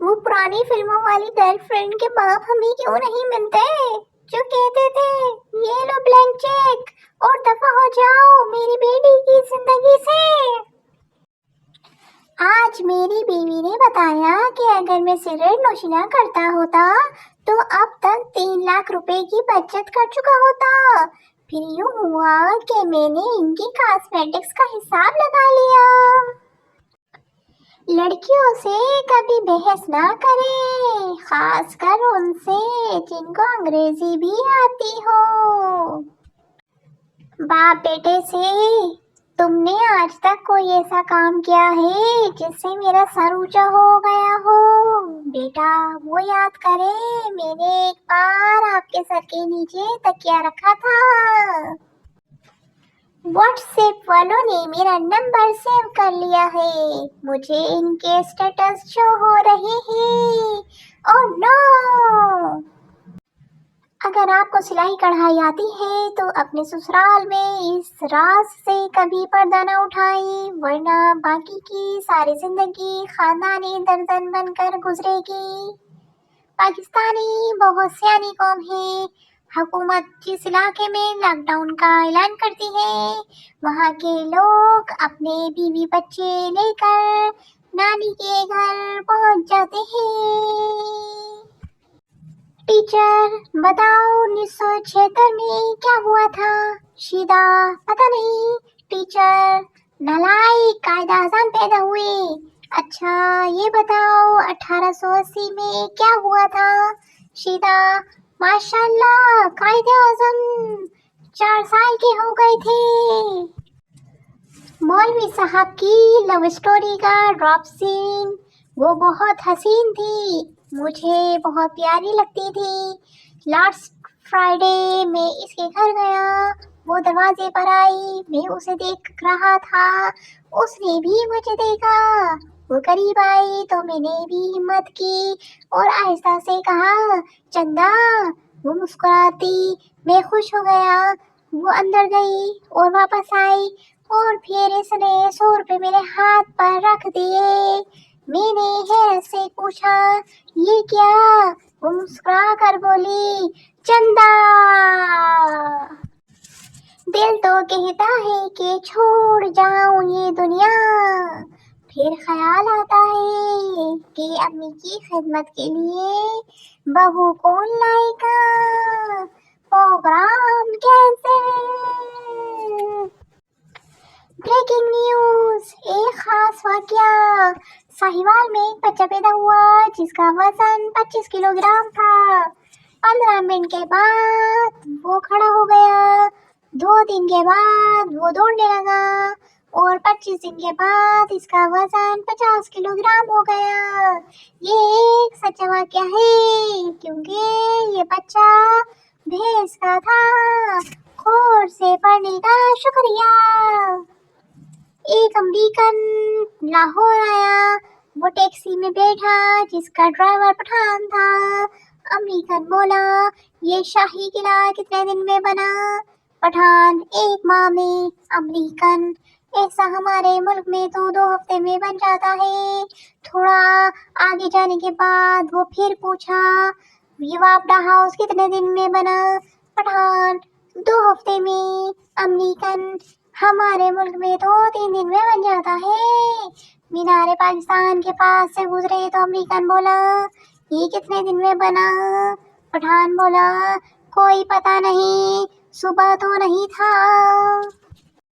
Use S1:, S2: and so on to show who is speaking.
S1: وہ پرانی فلموں والی گرل فرینڈ کے باپ ہمیں کیوں نہیں ملتے جو کہتے تھے یہ لو بلینک چیک اور دفع ہو جاؤ میری بیٹی کی زندگی سے۔ آج میری بیوی نے بتایا کہ اگر میں سگریٹ نوشی نہ کرتا ہوتا تو اب تک 3 لاکھ روپے کی بچت کر چکا ہوتا۔ پھر یوں ہوا کہ میں نے ان کی کاسمیٹکس کا حساب لگا لیا۔ لڑکیوں سے کبھی بحث نہ کریں، خاص کر ان سے جن کو انگریزی بھی آتی ہو۔ باپ بیٹے سے تم نے آج تک کوئی ایسا کام کیا ہے جس سے میرا سر اونچا ہو گیا ہو؟ بیٹا وہ یاد کرے میں نے ایک بار آپ کے سر کے نیچے تکیہ رکھا تھا۔ واٹس ایپ والوں نے میرا نمبر سیو کر لیا ہے، مجھے ان کے اسٹیٹس شو ہو رہے ہیں۔ اوہ نو! اگر آپ کو سلائی کڑھائی آتی ہے تو اپنے سسرال میں اس راز سے کبھی پردہ نہ اٹھائیں، ورنہ باقی کی ساری زندگی خاندانی دردن بن کر گزرے گی۔ پاکستانی بہت سیانی قوم ہے۔ حکومت جس علاقے میں لاک ڈاؤن کا اعلان کرتی ہے وہاں کے لوگ اپنے بیوی بچے لے کر نانی کے گھر پہنچ جاتے ہیں۔ ٹیچر بتاؤ 1976 میں کیا ہوا تھا؟ شیدا پتہ نہیں۔ ٹیچر نالائق قائد اعظم پیدا ہوئے۔ اچھا یہ بتاؤ 1880 میں کیا ہوا تھا؟ شیدا ماشاءاللہ قائد اعظم 4 سال کے ہو گئے تھے۔ مولوی صاحب کی لو اسٹوری کا ڈراپ سین، وہ بہت حسین تھی، مجھے بہت پیاری لگتی تھی۔ لاسٹ فرائیڈے میں اس کے گھر گیا، وہ دروازے پر آئی، میں اسے دیکھ رہا تھا، اس نے بھی مجھے دیکھا۔ وہ قریب آئی تو میں نے بھی ہمت کی اور آہستہ سے کہا چندا۔ وہ مسکراتی، میں خوش ہو گیا۔ وہ اندر گئی اور واپس آئی اور پھر اس نے 100 روپے میرے ہاتھ پر رکھ دیے۔ میں نے حیرت سے پوچھا یہ کیا؟ وہ مسکرا کر بولی چندا۔ دل تو کہتا ہے کہ چھوڑ جاؤں یہ دنیا، پھر خیال آتا ہے کہ امی کی خدمت کے لیے بہو کون لائے گا۔ Programme cancel. بریکنگ نیوز، ایک خاص واقعہ۔ ساہیوال میں ایک بچہ پیدا ہوا جس کا وزن 25 کلو گرام تھا۔ 15 منٹ کے بعد وہ کھڑا ہو گیا۔ 2 دن کے بعد وہ دوڑنے لگا اور 25 دن کے بعد اس کا وزن 50 کلو گرام ہو گیا۔ یہ ایک سچا واقعہ ہے کیونکہ یہ بچہ بھینس کا تھا۔ غور سے پڑھنے کا شکریہ۔ ایک امریکن لاہور آیا، وہ ٹیکسی میں بیٹھا جس کا ڈرائیور پٹھان تھا۔ امریکن بولا یہ شاہی قلعہ کتنے دن میں بنا؟ پٹھان 1 ماہ میں۔ امریکن ایسا ہمارے ملک میں تو 2 ہفتے میں بن جاتا ہے۔ تھوڑا آگے جانے کے بعد وہ پھر پوچھا یہ واپڈا ہاؤس کتنے دن میں بنا؟ پٹھان 2 ہفتے میں۔ امریکن ہمارے ملک میں تو 3 دن میں بن جاتا ہے۔ مینار پاکستان کے پاس سے گزرے تو امریکن بولا یہ کتنے دن میں بنا؟ پٹھان بولا کوئی پتہ نہیں، صبح تو نہیں تھا۔